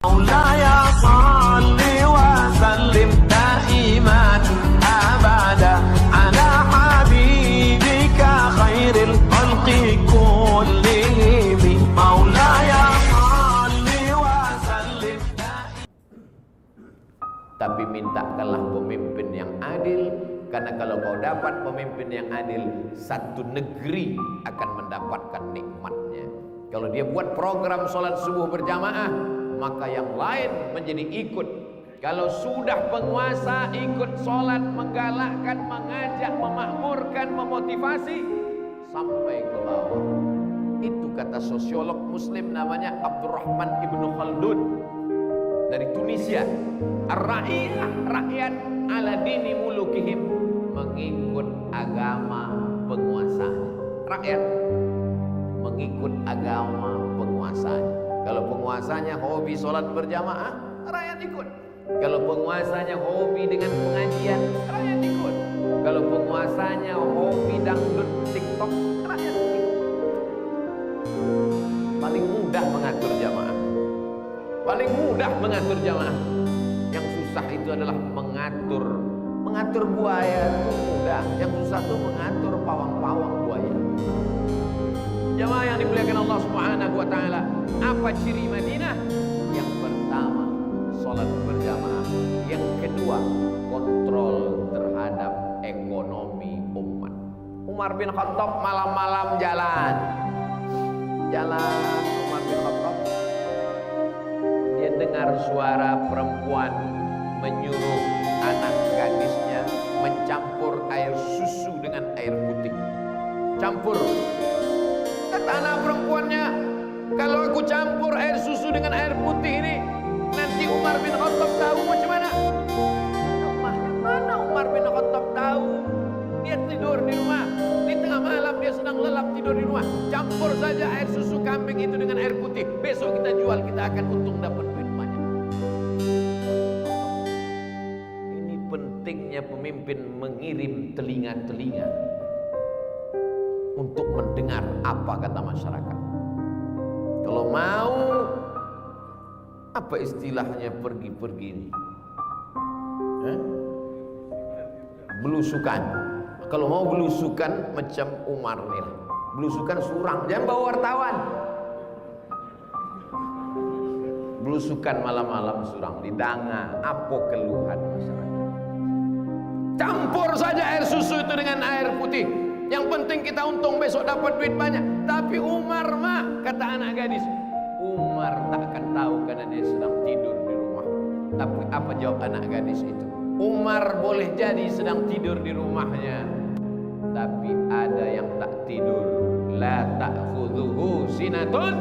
مولاي صل وسلم دائما أبدا على حبيبك خير الخلق كلهم مولاي صل وسلم Tapi mintakanlah pemimpin yang adil, karena kalau kau dapat pemimpin yang adil, satu negeri akan mendapatkan nikmatnya. Kalau dia buat program sholat subuh berjamaah, maka yang lain menjadi ikut. Kalau sudah penguasa ikut sholat, menggalakkan, mengajak, memakmurkan, memotivasi sampai ke bawah. Itu kata sosiolog muslim namanya Abdurrahman Ibnu Khaldun dari Tunisia. Ar-ra'iyah, rakyat ala dini mulukihim, mengikut agama penguasanya. Rakyat mengikut agama penguasanya. Kalau penguasanya hobi sholat berjamaah, rakyat ikut. Kalau penguasanya hobi dengan pengajian, rakyat ikut. Kalau penguasanya hobi dangdut TikTok, rakyat ikut. Paling mudah mengatur jamaah. Paling mudah mengatur jamaah. Yang susah itu adalah mengatur buaya itu mudah. Yang susah itu mengatur pawang-pawang buaya. Jamaah yang dimuliakan Allah Subhanahu wa taala, apa ciri Madinah? Yang pertama, salat berjamaah. Yang kedua, kontrol terhadap ekonomi umat. Umar bin Khattab malam-malam jalan Umar bin Khattab, dia dengar suara perempuan menyuruh anak gadisnya mencampur air susu dengan air putih. Campur. Kata anak perempuannya, kalau aku campur air susu dengan air putih ini, nanti Umar bin Khattab tahu macam mana? Mana Umar bin Khattab tahu? Dia tidur di rumah, di tengah malam dia sedang lelap tidur di rumah. Campur saja air susu kambing itu dengan air putih. Besok kita jual, kita akan untung dapat duit banyak. Ini pentingnya pemimpin mengirim telinga-telinga untuk mendengar apa kata masyarakat. Kalau mau, apa istilahnya pergi-pergi ini? Belusukan. Kalau mau belusukan macam Umar nih, belusukan surang, jangan bawa wartawan. Belusukan malam-malam surang, didanga, apa keluhan masyarakat. Campur saja air susu itu dengan air putih. Yang penting kita untung, besok dapat duit banyak. Tapi Umar mah, kata anak gadis, Umar tak akan tahu karena dia sedang tidur di rumah. Tapi apa jawab anak gadis itu? Umar boleh jadi sedang tidur di rumahnya, tapi ada yang tak tidur. La ta'khudhuhu sinatun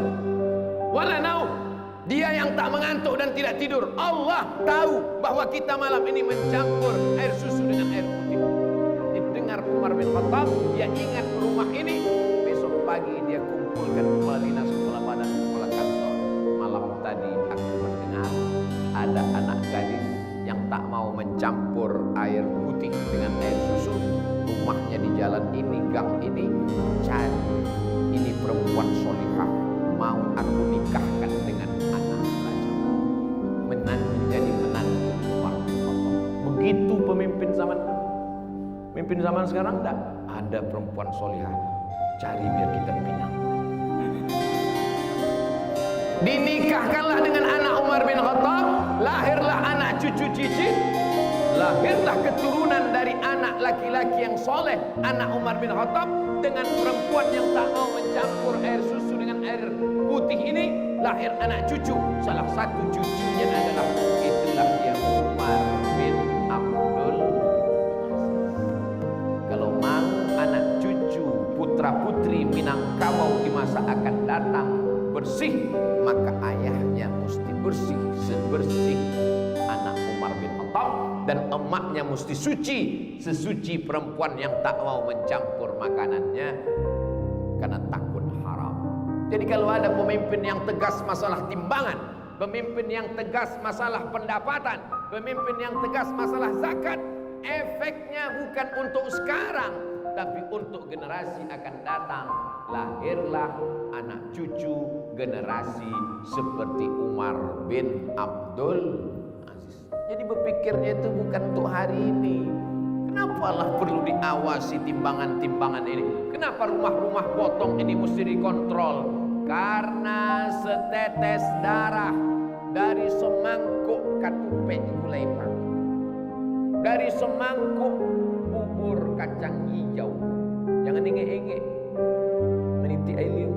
wala naum. Dia yang tak mengantuk dan tidak tidur. Allah tahu bahwa kita malam ini mencampur air susu dengan air putih. Didengar Umar bin Khattab, dia ingat rumah ini. Besok pagi dia kumpulkan kepala dinas, kepala badan, kepala kantor. Malam tadi aku mendengar ada anak gadis yang tak mau mencampur air putih dengan air susu. Rumahnya di jalan ini, gang ini. Cari, ini perempuan solihah, mau aku nikahkan dengan anak raja, menjadi menantu Umar bin Khattab. Begitu pemimpin zaman dulu. Pemimpin zaman sekarang enggak ada perempuan solihah, cari biar kita pinang. Dinikahkanlah dengan anak Umar bin Khattab, lahirlah anak cucu cicit, lahirlah keturunan dari anak laki-laki yang soleh, anak Umar bin Khattab, dengan perempuan yang tak mau mencampur air susu dengan air putih ini, lahir anak cucu. Salah satu cucunya adalah, itulah dia Umar bin Abdul. Kalau mau anak cucu, putra putri Minangkabau di masa akan datang bersih, maka ayahnya mesti bersih sebersih anak Umar bin Khattab, dan emaknya mesti suci sesuci perempuan yang tak mau mencampur makanannya karena takut haram. Jadi kalau ada pemimpin yang tegas masalah timbangan, pemimpin yang tegas masalah pendapatan, pemimpin yang tegas masalah zakat, efeknya bukan untuk sekarang tapi untuk generasi akan datang. lahirlah anak cucu generasi seperti Umar bin Abdul Aziz. Jadi berpikirnya itu bukan untuk hari ini. Kenapalah perlu diawasi timbangan-timbangan ini? Kenapa rumah-rumah potong ini mesti dikontrol? Karena setetes darah dari semangkuk katupek gulai pagi, dari semangkuk bubur kacang hijau, jangan engek-engek meniti air liu,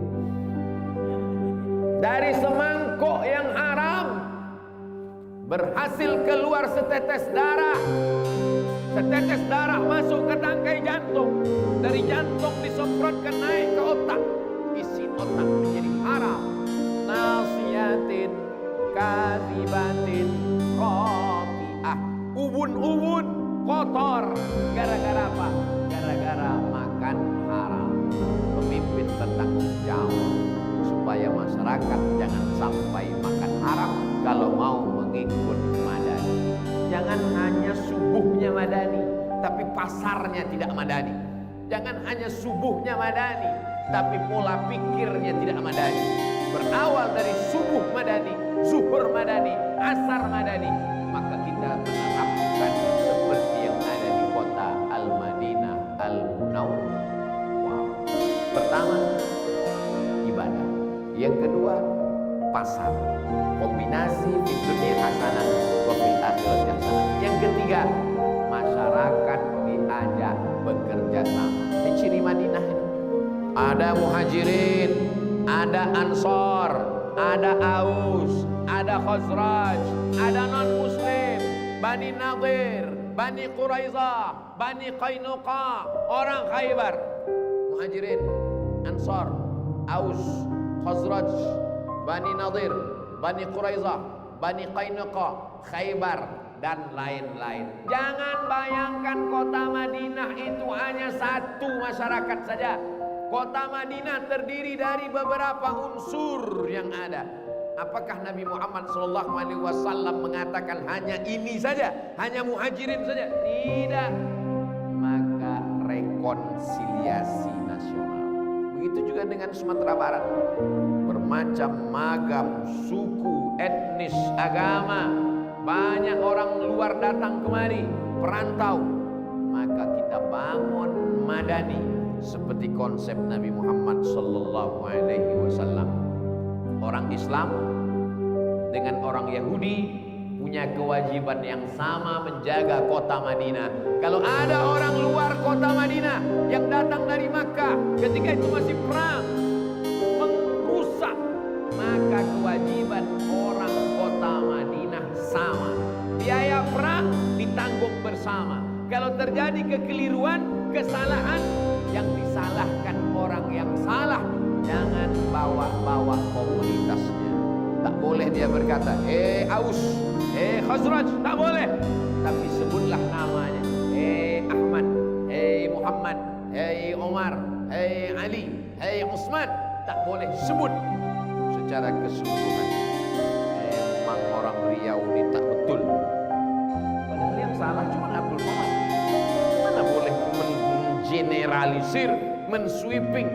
dari semangkuk yang haram berhasil keluar setetes darah. Setetes darah masuk ke tangkai jantung, dari jantung disemprotkan naik ke otak, isi otak menjadi haram. Nasiyatin kadzibatin khati'ah, ubun-ubun kotor. Gara-gara apa? Gara-gara makan haram. Pemimpin bertanggung jawab supaya masyarakat jangan sampai makan haram kalau mau mengikut madani. Jangan hanya subuhnya madani, tapi pasarnya tidak madani. Jangan hanya subuhnya madani, tapi pola pikirnya tidak madani. Berawal dari subuh madani, zuhur madani, asar madani, maka kita menerapkan seperti yang ada di kota Al-Madinah Al-Munawwarah. Pertama, ibadah. Yang kedua, pasar. Kombinasi fid dunya hasanah wa fil akhirati hasanah. Yang ketiga, masyarakat diajak bekerja sama. Ini ciri Madinah ini. Ada muhajirin, ada ansor, ada aus, ada khazraj, ada non muslim, Bani Nadir, Bani Quraizah, Bani Qainuqa, orang Khaybar. Muhajirin, ansor, aus, khazraj, Bani Nadir, Bani Quraizah, Bani Qainuqa, Khaybar, dan lain-lain. Jangan bayangkan kota Madinah itu hanya satu masyarakat saja. Kota Madinah terdiri dari beberapa unsur yang ada. Apakah Nabi Muhammad SAW mengatakan hanya ini saja, hanya muhajirin saja? Tidak. Maka rekonsiliasi nasional. Begitu juga dengan Sumatera Barat. Bermacam magam, suku, etnis, agama. Banyak orang luar datang kemari, perantau. Maka kita bangun madani seperti konsep Nabi Muhammad SAW. Orang Islam dengan orang Yahudi punya kewajiban yang sama menjaga kota Madinah. Kalau ada orang luar kota Madinah yang datang dari Makkah ketika itu masih perang, merusak, maka kewajiban orang kota Madinah sama. Biaya perang ditanggung bersama. Kalau terjadi kekeliruan, kesalahan, yang disalahkan orang yang salah, jangan bawa-bawa komunitasnya. Tak boleh dia berkata, Aus, Khazraj, tak boleh. Tapi sebutlah namanya, Ahmad, Muhammad, Omar, Ali, Utsman. Tak boleh sebut secara keseluruhan. Memang orang Riau ini tak betul. Padahal yang salah cuma Abdul Somad. Mana boleh mengeneralisir, mensweeping.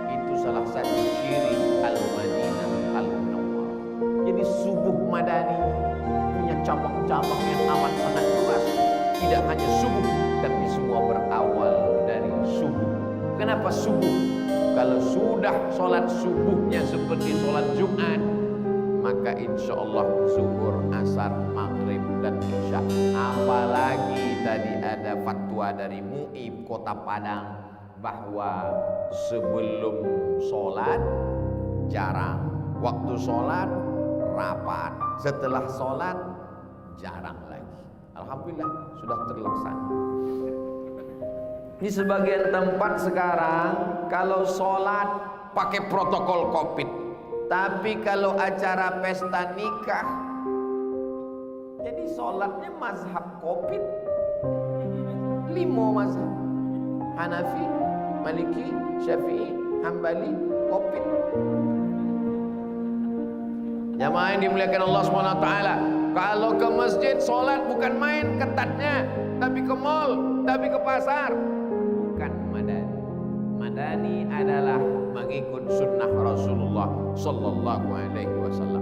Itu salah satu ciri Al-Madinah Al-Munawwarah. Jadi subuh madani punya cabang-cabang yang amat sangat luas. Tidak hanya subuh, tapi semua berawal dari subuh. Kenapa subuh? Kalau sudah sholat subuhnya seperti sholat Jumat, maka insya Allah zuhur, asar, maghrib, dan isya. Apalagi tadi ada fatwa dari MUI Kota Padang bahwa sebelum sholat jarang, waktu sholat rapat, setelah sholat jarang lagi. Alhamdulillah sudah terlaksana. Di sebagian tempat sekarang kalau sholat pakai protokol COVID, tapi kalau acara pesta nikah jadi sholatnya mazhab COVID. 5 mazhab: Hanafi, Maliki, Syafi'i, Hambali, COVID. Jamaah yang dimuliakan Allah SWT, kalau ke masjid sholat bukan main ketatnya, tapi ke mall, tapi ke pasar. Bukan madani. Madani adalah mengikut sunnah Rasulullah sallallahu alaihi wasallam.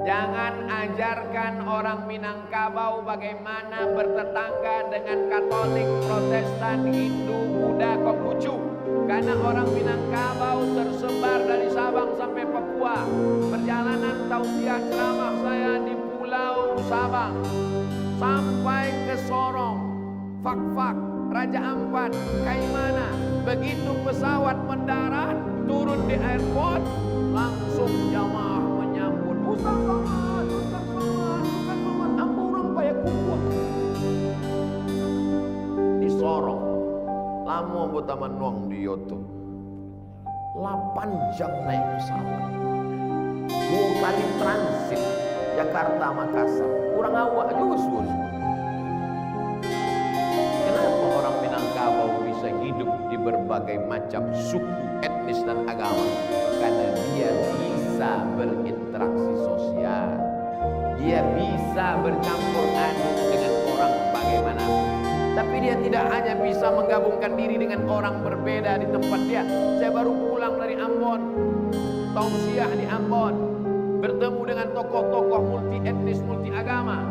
Jangan ajarkan orang Minangkabau bagaimana bertetangga dengan Katolik, Protestan, Hindu, Buddha, Konghucu. Karena orang Minangkabau tersebar dari Sabang sampai Papua. Perjalanan tausiah ceramah saya di Pulau Sabang sampai ke Sorong, Fak-Fak, Raja Ampat, Kaimana. Begitu pesawat mendarat, turun di airport, langsung jamaah menyambut. Ustaz Somad, Ustaz Somad, Ustaz Somad. Apa orang Payakumbuh? Di Sorong, lama buat menuang di Yoto. 8 jam naik pesawat. 2 kali transit Jakarta Makassar. Kurang awak juga sus. Kenapa orang Minangkabau bisa hidup di berbagai macam suku, etnis dan agama? Karena dia bisa berinteraksi sosial. Dia bisa bercampur aduk dengan orang bagaimanapun. Tapi dia tidak hanya bisa menggabungkan diri dengan orang berbeda di tempat dia. Saya baru pulang dari Ambon, tausiah di Ambon, bertemu dengan tokoh-tokoh multi etnis, multi agama.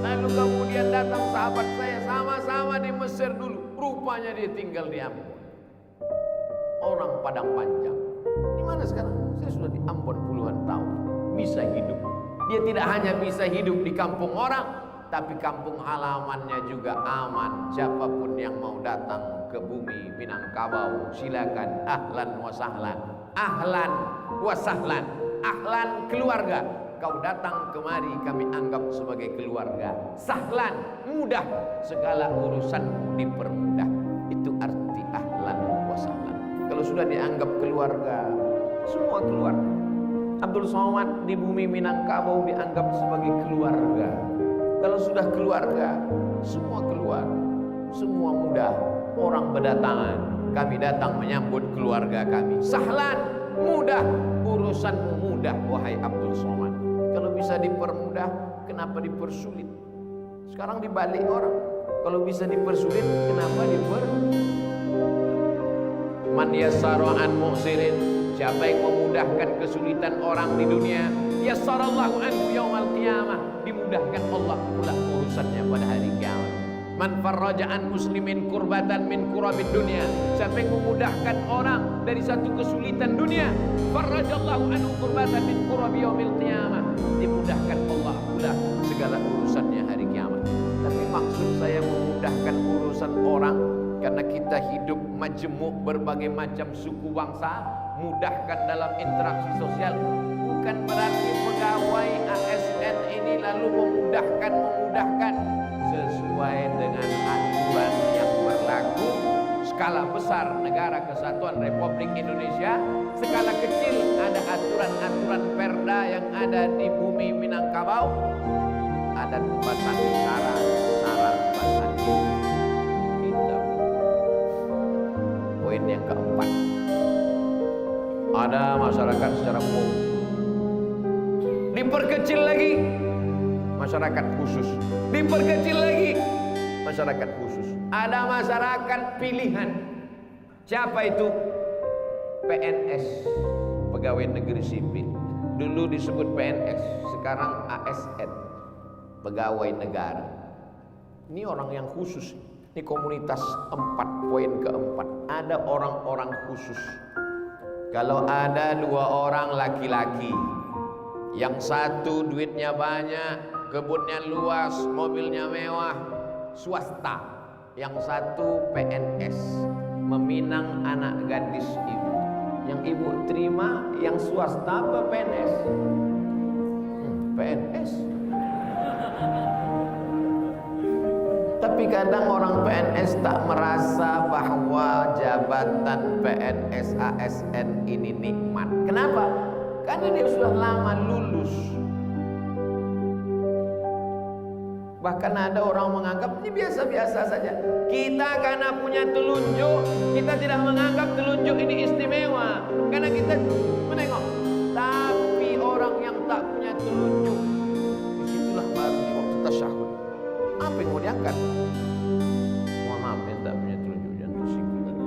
Lalu kemudian datang sahabat saya, sama-sama di Mesir dulu. Rupanya dia tinggal di Ambon. Orang Padang Panjang. Di mana sekarang? Saya sudah di Ambon puluhan tahun. Bisa hidup. Dia tidak hanya bisa hidup di kampung orang, tapi kampung halamannya juga aman. Siapapun yang mau datang ke bumi Minangkabau, silakan. Ahlan wa sahlan. Ahlan wa sahlan. Ahlan keluarga. Kau datang kemari, kami anggap sebagai keluarga. Sahlan, mudah. Segala urusan dipermudah. Itu arti ahlan wa sahlan. Kalau sudah dianggap keluarga, semua keluarga. Abdul Somad di bumi Minangkabau dianggap sebagai keluarga. Kalau sudah keluarga, semua keluar, semua mudah. Orang berdatangan, kami datang menyambut keluarga kami. Sahlan, mudah, urusanmu mudah, wahai Abdul Somad. Kalau bisa dipermudah, kenapa dipersulit? Sekarang dibalik orang. Kalau bisa dipersulit, kenapa dipermudah? Man yassara an mu'sirin, siapa yang memudahkan kesulitan orang di dunia, yassarallahu anhu yaumal qiyamah, dimudahkan Allah pula urusannya pada hari kiamat. Man farraja an muslimin kurbatan min kurabid dunia, siapa yang memudahkan orang dari satu kesulitan dunia, farrajallahu anhu kurbatan min kurabi yaumil qiyamah, dimudahkan Allah pula segala urusannya hari kiamat. Tapi maksud saya memudahkan urusan orang karena kita hidup majemuk berbagai macam suku bangsa, mudahkan dalam interaksi sosial. Bukan berarti pegawai ASN ini lalu memudahkan sesuai dengan aturan yang berlaku. Skala besar Negara Kesatuan Republik Indonesia, skala kecil ada aturan-aturan perda yang ada di bumi Minangkabau. Ada Basandi syarat Basandi kita. Poin yang keempat, ada masyarakat secara umum. Diperkecil lagi masyarakat khusus. Diperkecil lagi masyarakat khusus. Ada masyarakat pilihan. Siapa itu? PNS, pegawai negeri sipil. Dulu disebut PNS, sekarang ASN, pegawai negara. Ini orang yang khusus. Ini komunitas 4, poin keempat. Ada orang-orang khusus. Kalau ada 2 orang laki-laki, yang satu duitnya banyak, kebunnya luas, mobilnya mewah, swasta. Yang satu PNS, meminang anak gadis ibu. Yang ibu terima, yang swasta apa PNS? PNS. Tapi kadang orang PNS tak merasa bahwa jabatan PNS ASN ini nikmat. Kenapa? Karena dia sudah lama lulus. Bahkan ada orang menganggap ini biasa-biasa saja. Kita karena punya telunjuk, kita tidak menganggap telunjuk ini istimewa. Karena kita menengok. Tapi orang yang tak punya telunjuk, disitulah baru di waktu tasyahud. Apa yang mau diangkat? Mohon maaf, yang tak punya telunjuk jangan tersinggung.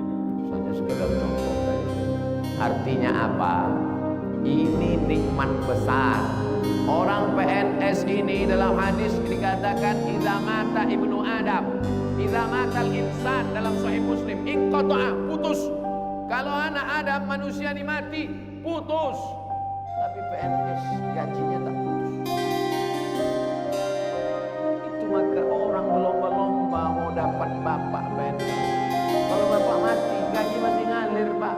Hanya sekedar contoh saja. Artinya apa? Ini nikmat besar. Orang PNS ini dalam hadis dikatakan idza mata ibnu Adam, idza matal insan, dalam Sahih Muslim, inqata'a, putus. Kalau anak Adam manusia ini mati, putus. Tapi PNS gajinya tak putus. Itu maka orang berlomba-lomba mau dapat bapak PNS. Kalau bapak mati, gaji masih ngalir, Pak.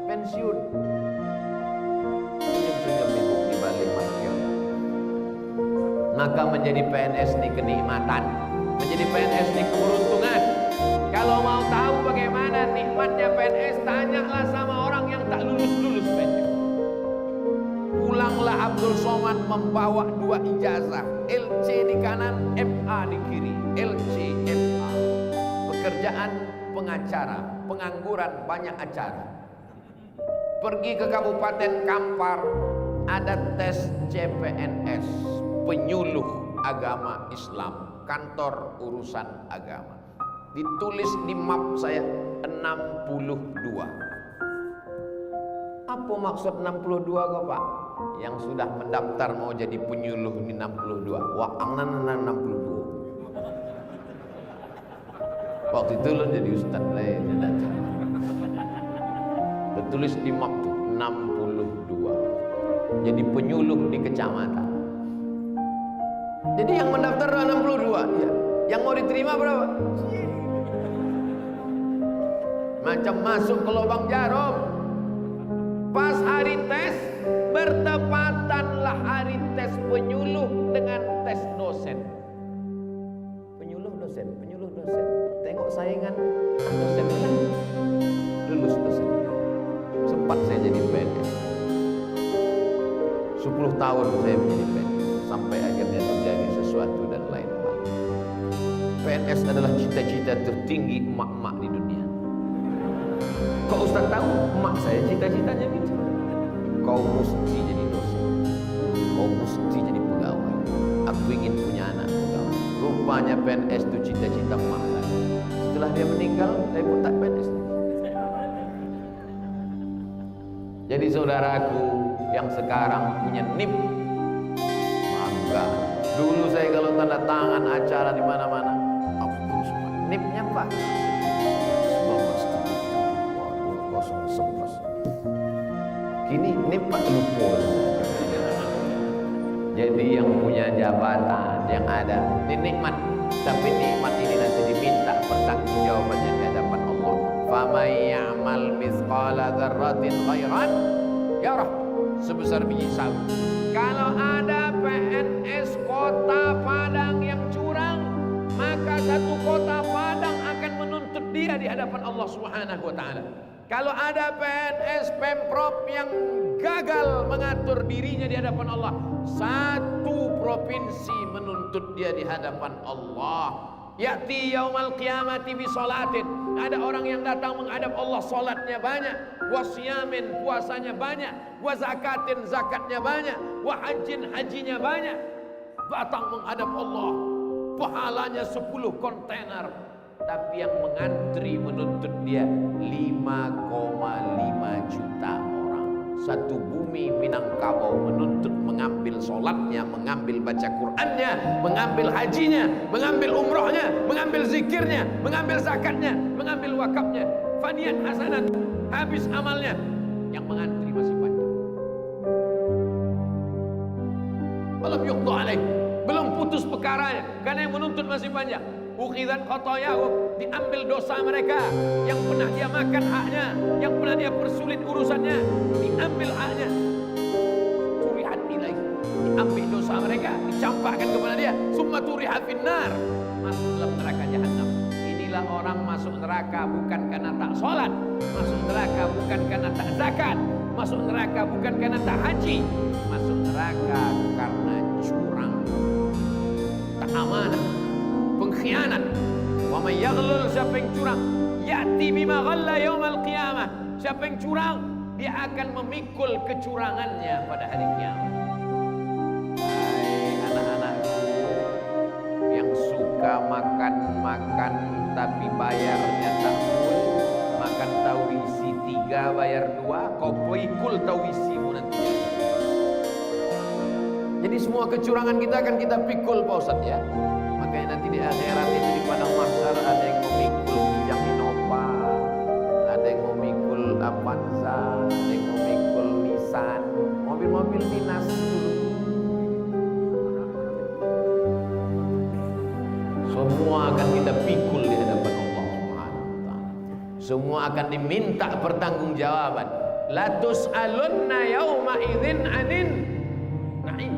Pensiun. Senyum-senyum itu di balik masker. Maka menjadi PNS ini kenikmatan, menjadi PNS ini keberuntungan. Kalau mau tahu bagaimana nikmatnya PNS, tanyalah sama orang yang tak lulus-lulus PNS. Pulanglah Abdul Somad membawa 2 ijazah, LC di kanan, MA di kiri. LC, MA. Pekerjaan pengacara, pengangguran banyak acara. Pergi ke Kabupaten Kampar, ada tes CPNS, penyuluh agama Islam, kantor urusan agama. Ditulis di map saya 62. Apa maksud 62 kok, Pak? Yang sudah mendaftar mau jadi penyuluh ini 62. Wah, angnan 62. Waktu itu lo jadi ustaz lain. Tertulis di map tuh 62. Jadi penyuluh di kecamatan. Jadi yang mendaftar 62 ya. Yang mau diterima berapa? Macam masuk ke lubang jarum. Pas hari tes, bertepatanlah hari tes penyuluh dengan tes dosen. Penyuluh dosen. Tengok saingan dosen kan lulus dosen. Sempat saya jadi PNS. 10 tahun saya menjadi PNS sampai akhirnya terjadi sesuatu dan lain hal. PNS adalah cita-cita tertinggi emak-emak di dunia. Kok Ustaz tahu? Emak saya cita-citanya gitu. Kau mesti jadi dosen. Kau mesti jadi pegawai. Aku ingin punya anak pegawai. Rupanya PNS itu cita-cita emak saya. Setelah dia meninggal, saya pun tak PNS. Jadi saudaraku yang sekarang punya NIP, bangga. Dulu saya kalau tanda tangan acara di mana-mana, aku terus NIP-nya Pak 1911. Kini NIP Pak luput. Jadi yang punya jabatan yang ada ini nikmat, tapi nikmat ini nanti diminta pertanggungjawabannya di hadapan Allah. Faman ya'mal mithqala dzarratin khairan yarah, sebesar biji sawi. Kalau ada PNS Kota Padang yang curang, maka satu Kota Padang akan menuntut dia di hadapan Allah Subhanahu wa taala. Kalau ada PNS Pemprov yang gagal mengatur dirinya di hadapan Allah, satu provinsi menuntut dia di hadapan Allah. Ya'ti yaumal qiyamati bi salatin. Ada orang yang datang menghadap Allah, salatnya banyak, wa siyamin, puasanya banyak, wa zakatin, zakatnya banyak, wa hajjin, hajinya banyak. Datang menghadap Allah, pahalanya 10 kontainer. Tapi yang mengantri menuntut dia 5,5 juta orang. Satu bumi Minangkabau menuntut mengambil solatnya, mengambil baca Qur'annya, mengambil hajinya, mengambil umrohnya, mengambil zikirnya, mengambil zakatnya, mengambil wakafnya. Faniyat hasanat, habis amalnya. Yang mengantri masih panjang. Belum yuqda alaih, belum putus perkaranya, karena yang menuntut masih panjang. Ukhidat khotoyahum, diambil dosa mereka yang pernah dia makan haknya, yang pernah dia persulit urusannya, diambil haknya. Turihat ilaih, diambil dosa mereka, dicampakkan kepada dia. Summa turihat finnar, masuk dalam neraka jahannam. Inilah orang masuk neraka bukan karena tak sholat, masuk neraka bukan karena tak zakat, masuk neraka bukan karena tak haji, masuk neraka karena curang, tak amanah, pengkhianat. Wa may yaghlul, siapa yang curang, ya'ti bima ghalla yaumal qiyamah. Siapa yang curang, dia akan memikul kecurangannya pada hari kiamat. Hai anak-anakku yang suka makan-makan tapi bayarnya tak full, makan tahu isi 3 3 bayar 2, kau pikul tawisimu nanti. Jadi semua kecurangan kita akan kita pikul Pak Ustadz ya. Makanya nanti di akhirat itu di padang mahsyar ada yang memikul Kijang Innova, ada yang memikul Avanza, ada yang memikul Nissan, mobil-mobil dinas dulu. Semua akan kita pikul di hadapan Allah Subhanahu wa taala. Semua akan diminta pertanggungjawaban. La tus'alunna yauma idzin 'anin na'im.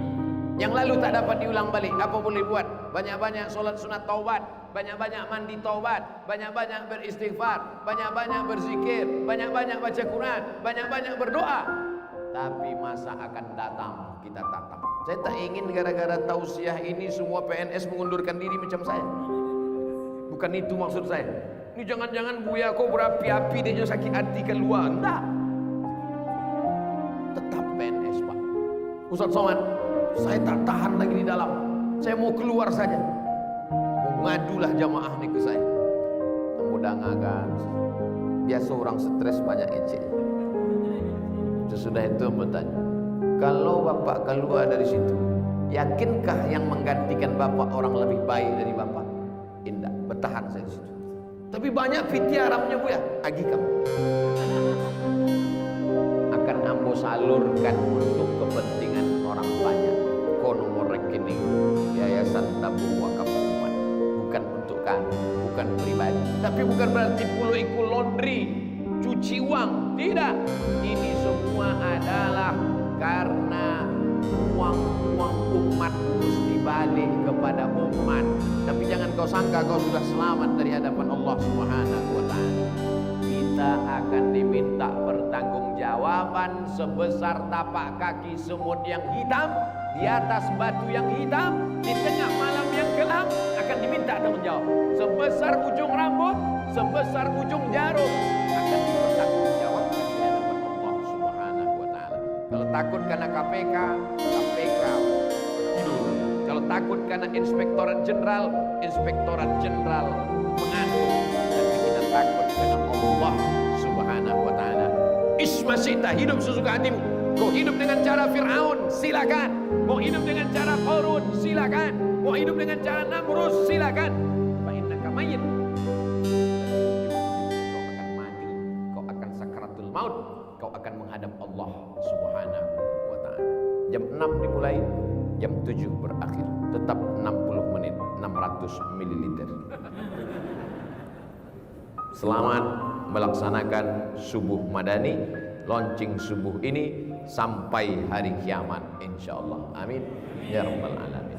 Yang lalu tak dapat diulang balik, apa boleh buat? Banyak-banyak solat sunat taubat, banyak-banyak mandi taubat, banyak-banyak beristighfar, banyak-banyak berzikir, banyak-banyak baca Quran, banyak-banyak berdoa. Tapi masa akan datang kita tatap. Saya tak ingin gara-gara tausiah ini semua PNS mengundurkan diri macam saya. Bukan itu maksud saya. Ini jangan-jangan Buya kau berapi-api dia sakit hati keluar. Enggak. Tetap PNS Pak. Ustaz Somad, saya tak tahan lagi di dalam. Saya mau keluar saja. Mau ngadulah jamaah nih ke saya. Mudah-mudahan biasa orang stres banyak ecek. Sesudah itu bertanya, kalau Bapak keluar dari situ, yakinkah yang menggantikan Bapak orang lebih baik dari Bapak? Indah, bertahan saya di situ. Tapi banyak fitiah Arabnya Buya, agi kamu. Akan ambo salurkan untuk kepentingan orang banyak. Kau nomor rekening Yayasan Tabung Wakaf Umat, bukan untuk kami, bukan pribadi. Tapi bukan berarti puluh ikut laundry, cuci uang, tidak. Ini semua adalah karena uang-uang umat terus dibalik kepada umat. Tapi jangan kau sangka kau sudah selamat dari hadapan Allah Subhanahu wa taala. Kita akan diminta pertanggungjawaban sebesar tapak kaki semut yang hitam di atas batu yang hitam di tengah malam yang gelap, akan diminta tanggung jawab. Sebesar ujung rambut, sebesar ujung jarum, akan dipertanggungjawabkan di hadapan Allah Subhanahu wa taala. Kalau takut karena KPK, KPK tidur. Kalau takut karena Inspektorat Jenderal, Inspektorat Jenderal mengantuk. Tapi kita takut karena Allah Subhanahu wa taala. Ismasita, hidup sesuka hatimu. Kau hidup dengan cara Fir'aun, silakan. Mau hidup dengan cara Qarun, silakan. Mau hidup dengan cara Namrus, silakan. Fa innaka mayyit. Kau akan mati, kau akan sakaratul maut, kau akan menghadap Allah Subhanahu wa taala. Jam 6 dimulai, jam 7 berakhir. Tetap 60 menit, 600 ml. Selamat melaksanakan subuh madani, launching subuh ini sampai hari kiamat insyaallah. Amin ya rabbal alamin.